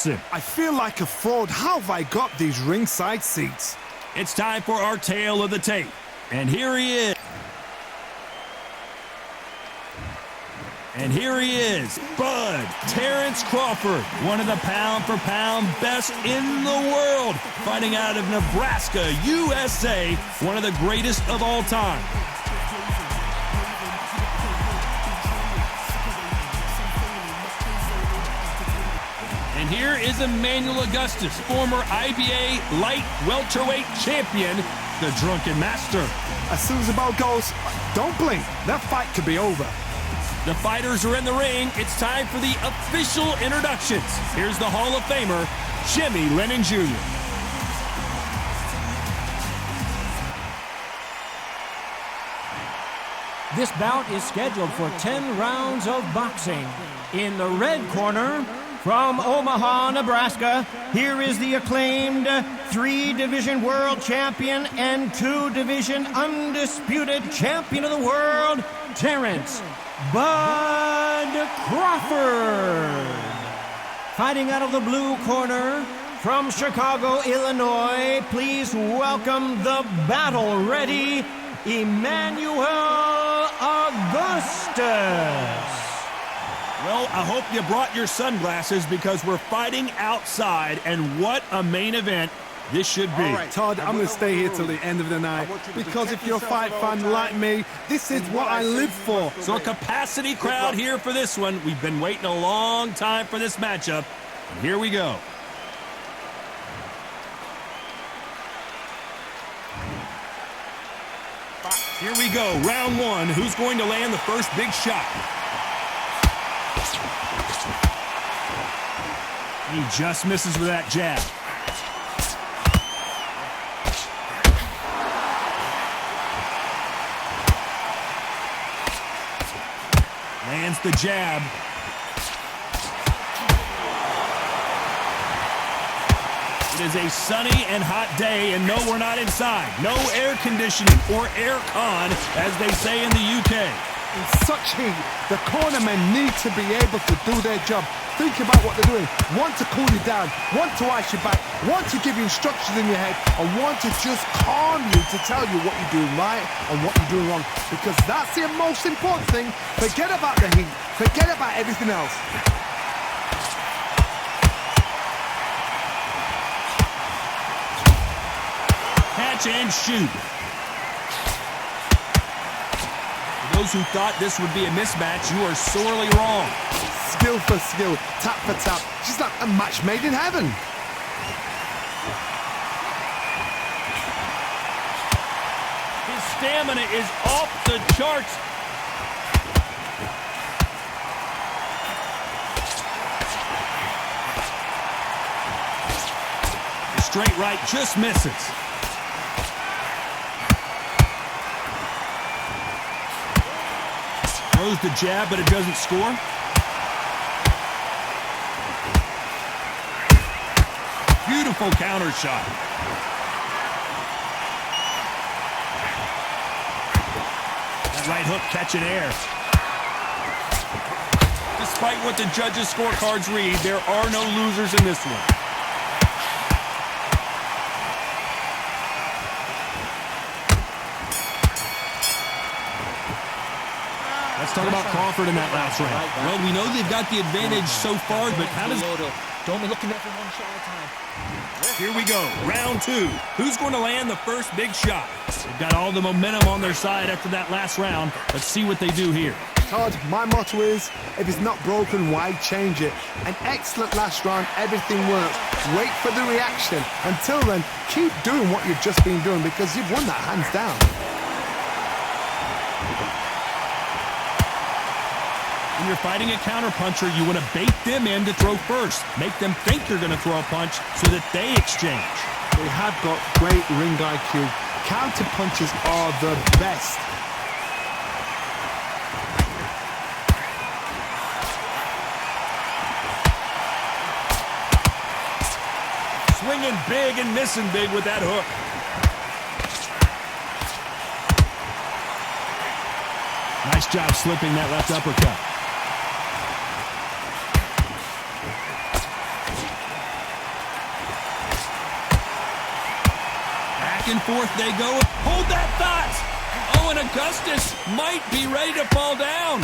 person. I feel like a fraud. How have I got these ringside seats? It's time for our tale of the tape. And here he is. And here he is, Bud, Terence Crawford, one of the pound-for-pound best in the world, fighting out of Nebraska, USA, one of the greatest of all time. And here is Emanuel Augustus, former IBA light welterweight champion, the Drunken Master. As soon as the bell goes, don't blink. That fight could be over. The fighters are in the ring. It's time for the official introductions. Here's the Hall of Famer, Jimmy Lennon Jr. This bout is scheduled for 10 rounds of boxing. In the red corner, from Omaha, Nebraska, here is the acclaimed 3-division world champion and 2-division undisputed champion of the world, Terence Bud Crawford. Fighting out of the blue corner, from Chicago, Illinois, please welcome the battle-ready Emanuel Augustus. Well, I hope you brought your sunglasses because we're fighting outside, and what a main event this should be. All right, Todd, I'm going to stay here till the end of the night because if you're a fight fan like me, this is what I live for. So a capacity crowd here for this one. We've been waiting a long time for this matchup, and here we go. Here we go, round one. Who's going to land the first big shot? He just misses with that jab. Lands the jab. It is a sunny and hot day, and no, we're not inside. No air conditioning or air con, as they say in the UK. In such heat, the cornermen need to be able to do their job. Think about what they're doing. Want to cool you down, want to ice your back, want to give you instructions in your head, and want to just calm you to tell you what you're doing right and what you're doing wrong. Because that's the most important thing. Forget about the heat. Forget about everything else. Catch and shoot. For those who thought this would be a mismatch, you are sorely wrong. Skill for skill, tap for tap, just like a match made in heaven. His stamina is off the charts. The straight right just misses. Throws the jab, but it doesn't score. Beautiful counter shot. That right hook catching air. Despite what the judges' scorecards read, there are no losers in this one. Let's talk about Crawford in that last round. Well, we know they've got the advantage so far, but how does... Don't be looking at them one shot at a time. Here we go, round two. Who's going to land the first big shot? They've got all the momentum on their side after that last round. Let's see what they do here. Todd, my motto is, if it's not broken, why change it? An excellent last round, everything works. Wait for the reaction. Until then, keep doing what you've just been doing because you've won that hands down. When you're fighting a counterpuncher, you want to bait them in to throw first. Make them think you're going to throw a punch so that they exchange. They have got great ring IQ. Counter punches are the best. Swinging big and missing big with that hook. Nice job slipping that left uppercut. Back and forth they go. Hold that thought! Oh, and Augustus might be ready to fall down.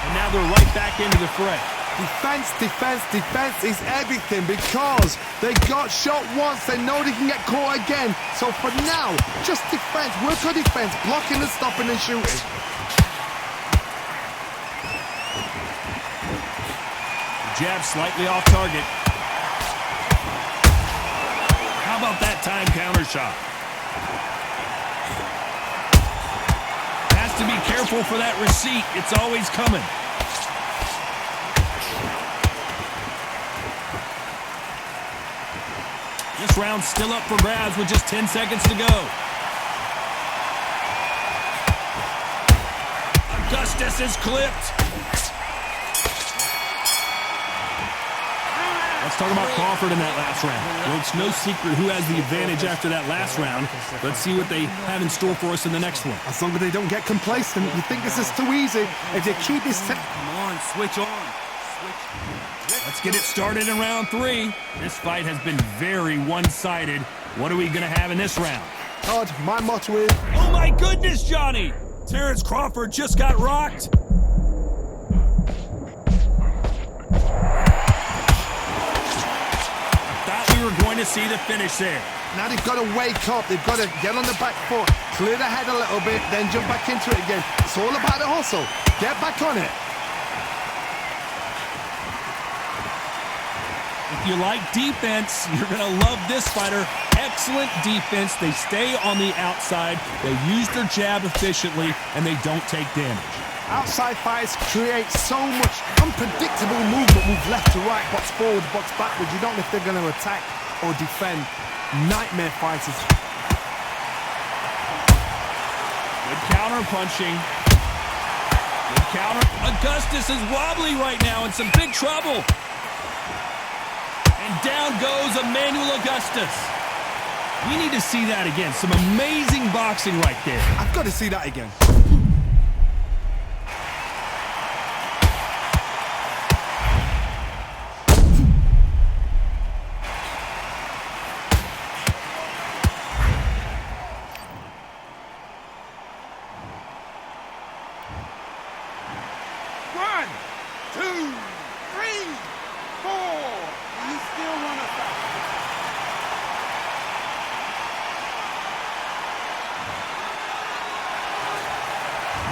And now they're right back into the fray. Defense, defense, defense is everything because they got shot once. They know they can get caught again. So for now, just defense. Work on defense, blocking and stopping and shooting. Jab slightly off target. How about that time counter shot? Has to be careful for that receipt. It's always coming. This round's still up for grabs with just 10 seconds to go. Augustus is clipped. Let's talk about Crawford in that last round. Well, it's no secret who has the advantage after that last round. Let's see what they have in store for us in the next one. As long as they don't get complacent, you think this is too easy. If they keep this... Come on, switch on. Let's get it started in round 3. This fight has been very one-sided. What are we going to have in this round? Todd, my motto is... Oh my goodness, Johnny! Terence Crawford just got rocked. We were going to see the finish there. Now they've got to wake up. They've got to get on the back foot, clear the head a little bit, then jump back into it again. It's all about the hustle. Get back on it. If you like defense, you're going to love this fighter. Excellent defense. They stay on the outside. They use their jab efficiently, and they don't take damage. Outside fighters create so much unpredictable movement. Move left to right, box forward, box backwards. You don't know if they're going to attack or defend. Nightmare fighters. Good counter punching. Good counter. Augustus is wobbly right now in some big trouble. And down goes Emanuel Augustus. We need to see that again. Some amazing boxing right there. I've got to see that again.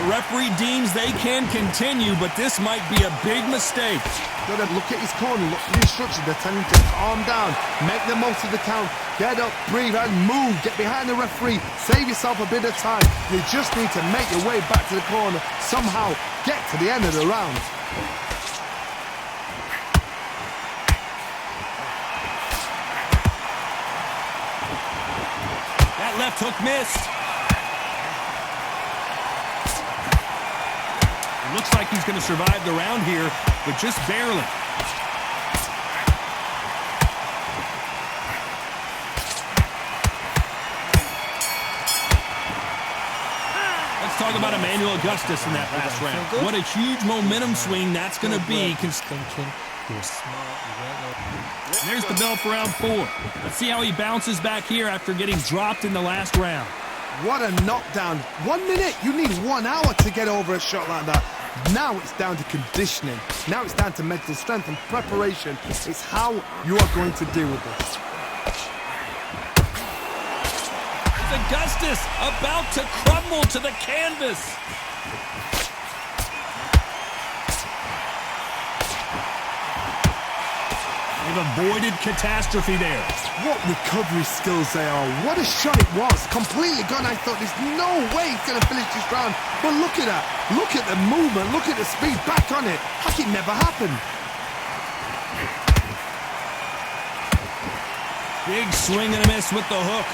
The referee deems they can continue, but this might be a big mistake. Got to look at his corner, look for the instructions. They're telling him to calm down, make the most of the count, get up, breathe, and move. Get behind the referee, save yourself a bit of time. You just need to make your way back to the corner, somehow get to the end of the round. That left hook missed. Looks like he's going to survive the round here, but just barely. Let's talk about Emanuel Augustus in that last round. What a huge momentum swing that's going to be. There's the bell for round 4. Let's see how he bounces back here after getting dropped in the last round. What a knockdown. 1 minute. You need 1 hour to get over a shot like that. Now it's down to conditioning. Now it's down to mental strength and preparation. It's how you are going to deal with this. Augustus about to crumble to the canvas. They've avoided catastrophe there. What recovery skills they are. What a shot it was. Completely gone. I thought there's no way he's going to finish this round. But look at that. Look at the movement. Look at the speed. Back on it. Like it never happened. Big swing and a miss with the hook.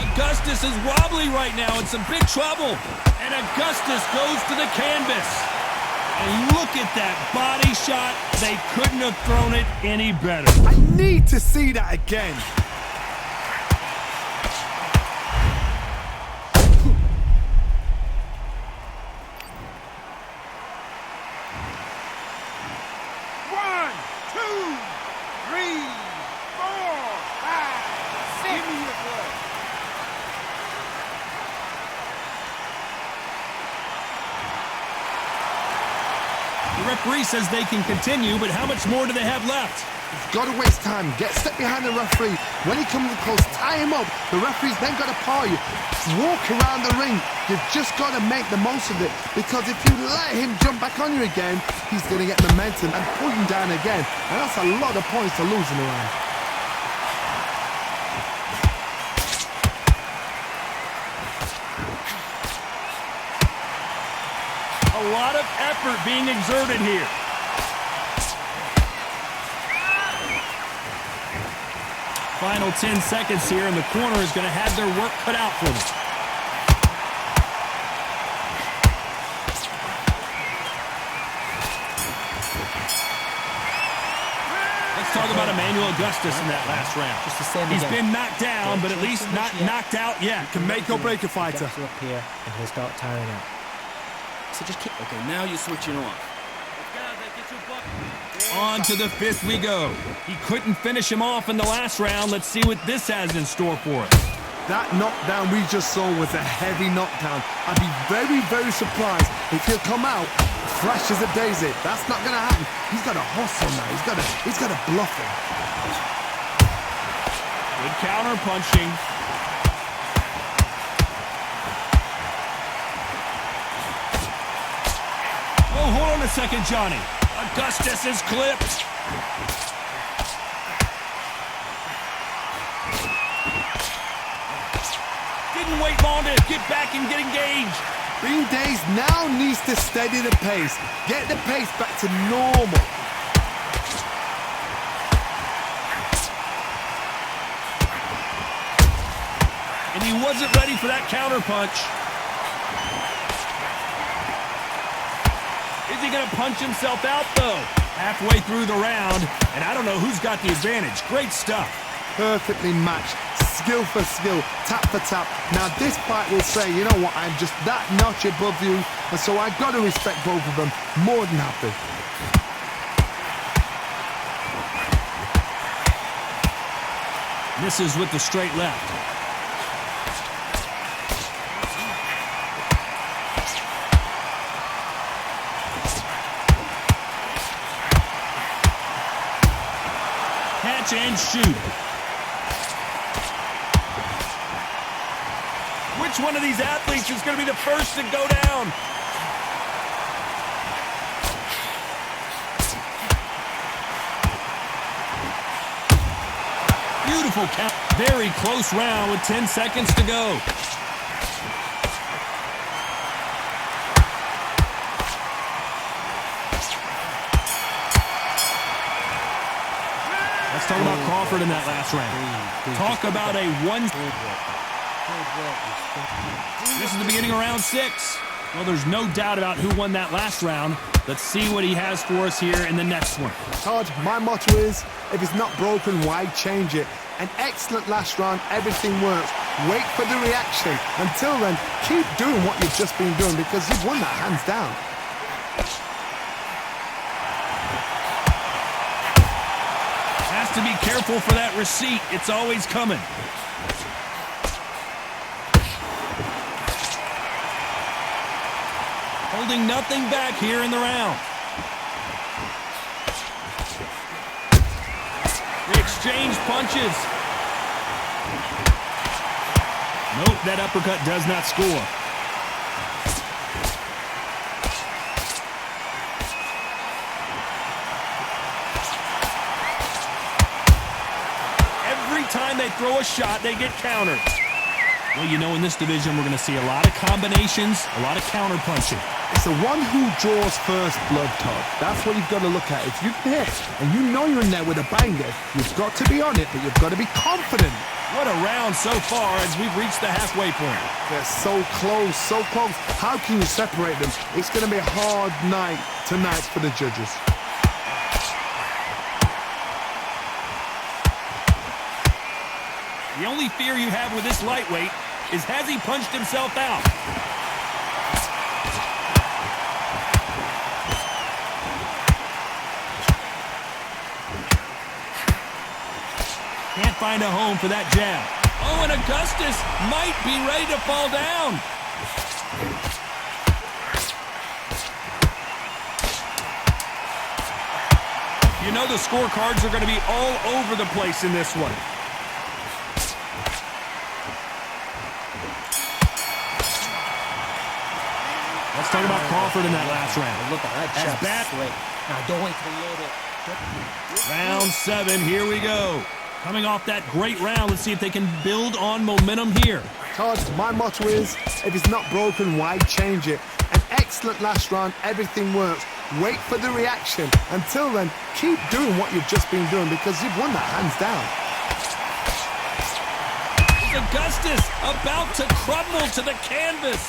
Augustus is wobbly right now in some big trouble. And Augustus goes to the canvas. And look at that body shot. They couldn't have thrown it any better. I need to see that again. referee says they can continue, but how much more do they have left? You've got to waste time. Step behind the referee. When he comes close, tie him up. The referee's then got to paw you. Walk around the ring. You've just got to make the most of it, because if you let him jump back on you again, he's going to get momentum and pull you down again. And that's a lot of points to lose in a round. A lot of effort being exerted here. Final 10 seconds here, and the corner is going to have their work cut out for them. Let's talk about Emanuel Augustus in that last round. Just the same He's again. been knocked down, but at least not knocked out yet. Can make or break a fighter. Up here, and he'll start tiring out. So just keep. Okay, now you're switching off. On to the fifth we go. He couldn't finish him off in the last round. Let's see what this has in store for us. That knockdown we just saw was a heavy knockdown. I'd be very, very surprised if he'll come out fresh as a daisy. That's not going to happen. He's got to hustle now. He's got to bluff him. Good counter punching. Oh, hold on a second, Johnny. Augustus is clipped. Didn't wait long to get back and get engaged. Bean Days now needs to steady the pace. Get the pace back to normal. And he wasn't ready for that counter punch. Is he going to punch himself out, though? Halfway through the round, and I don't know who's got the advantage. Great stuff. Perfectly matched. Skill for skill. Tap for tap. Now, this fight will say, you know what, I'm just that notch above you, and so I've got to respect both of them. More than happy. Misses with the straight left. Catch and shoot. Which one of these athletes is going to be the first to go down? Beautiful count. Very close round with 10 seconds to go. Let's talk about Crawford in that last round. Talk about a one. This is the beginning of round 6. Well, there's no doubt about who won that last round. Let's see what he has for us here in the next one. Todd, my motto is, if it's not broken, why change it? An excellent last round, everything works. Wait for the reaction. Until then, keep doing what you've just been doing, because you've won that hands down. Has to be careful for that receipt. It's always coming. Holding nothing back here in the round. They exchange punches. Nope, that uppercut does not score. Every time they throw a shot, they get countered. Well, you know, in this division, we're going to see a lot of combinations, a lot of counter punching. It's the one who draws first blood, Todd. That's what you've got to look at. If you hit and you know you're in there with a banger, you've got to be on it, but you've got to be confident. What a round so far as we've reached the halfway point. They're so close, so close. How can you separate them? It's going to be a hard night tonight for the judges. The only fear you have with this lightweight is, has he punched himself out? Can't find a home for that jab. Oh, and Augustus might be ready to fall down. You know the scorecards are going to be all over the place in this one. Let's talk about Crawford in that last round. Look at that jab straight. Now don't wait to load it. Round 7, here we go. Coming off that great round, let's see if they can build on momentum here. Todd, my motto is, if it's not broken, why change it? An excellent last round, everything works. Wait for the reaction. Until then, keep doing what you've just been doing because you've won that hands down. Augustus about to crumble to the canvas.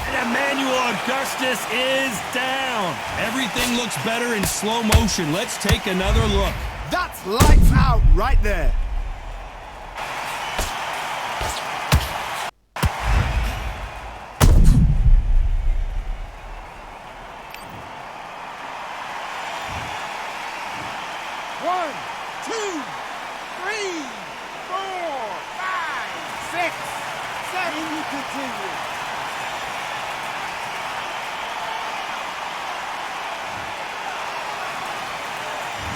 And Emanuel Augustus is down. Everything looks better in slow motion. Let's take another look. That's lights out right there. One, two, three, 4, 5, 6, 7. You continue.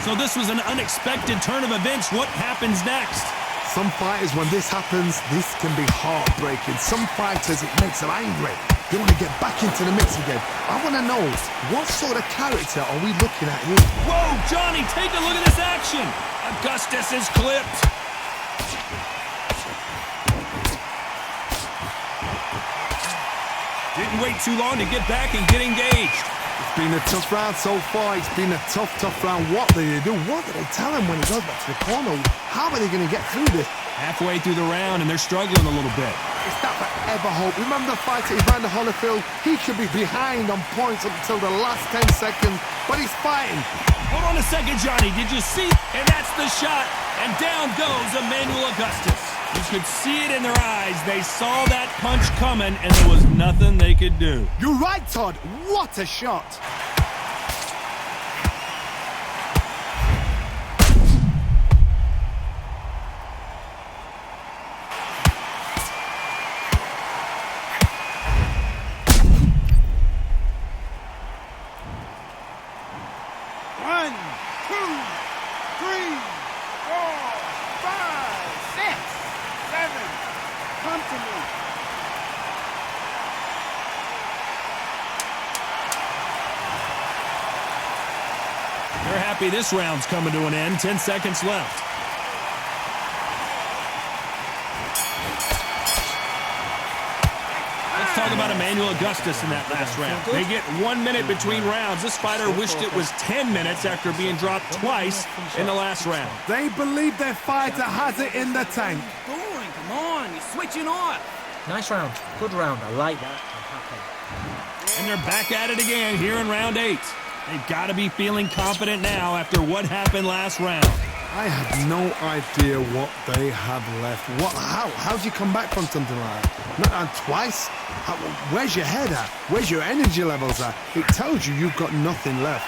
So this was an unexpected turn of events. What happens next? Some fighters, when this happens, this can be heartbreaking. Some fighters, it makes them angry. They want to get back into the mix again. I want to know, what sort of character are we looking at here? Whoa, Johnny, take a look at this action. Augustus is clipped. Didn't wait too long to get back and get engaged. It's been a tough round so far. It's been a tough round. What do they do? What do they tell him when he goes back to the corner? How are they going to get through this? Halfway through the round, and they're struggling a little bit. Is that forever hope? Remember the fight at Evander Holyfield? He could be behind on points up until the last 10 seconds, but he's fighting. Hold on a second, Johnny. Did you see? And that's the shot. And down goes Emanuel Augustus. You could see it in their eyes. They saw that punch coming, and there was nothing they could do. You're right, Todd. What a shot. One, two, three, 4, 5, 6, 7. Come to me. They're happy this round's coming to an end. 10 seconds left. Let's talk about Emanuel Augustus in that last round. They get 1 minute between rounds. This fighter wished it was 10 minutes after being dropped twice in the last round. They believe their fighter has it in the tank. Going, come on, you're switching on. Nice round. Good round. I like that. I'm happy. And they're back at it again here in round 8. They've got to be feeling confident now after what happened last round. I have no idea what they have left. How do you come back from something like that? Not on twice? Where's your head at? Where's your energy levels at? It tells you you've got nothing left.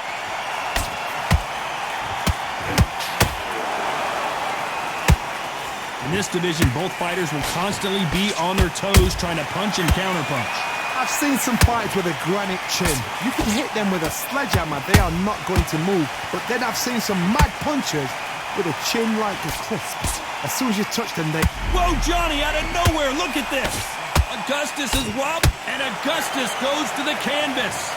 In this division, both fighters will constantly be on their toes trying to punch and counterpunch. I've seen some fights with a granite chin. You can hit them with a sledgehammer, they are not going to move. But then I've seen some mad punchers with a chin like a crisp. As soon as you touch them, they... Whoa, Johnny, out of nowhere, look at this. Augustus is whopped, and Augustus goes to the canvas.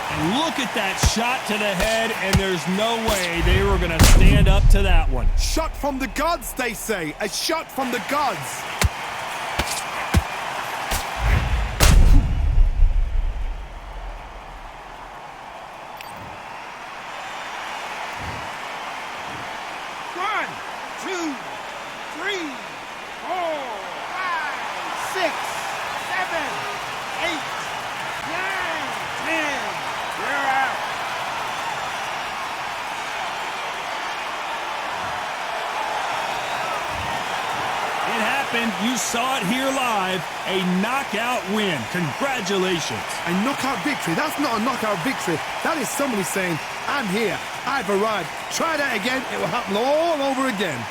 And look at that shot to the head, and there's no way they were going to stand up to that one. Shot from the gods, they say. A shot from the gods. One, two, three, 4, 5, 6, 7, 8, 9, 10. You're out. It happened. You saw it here live. A knockout win. Congratulations. A knockout victory. That's not a knockout victory. That is somebody saying, I'm here. I've arrived. Try that again. It will happen all over again.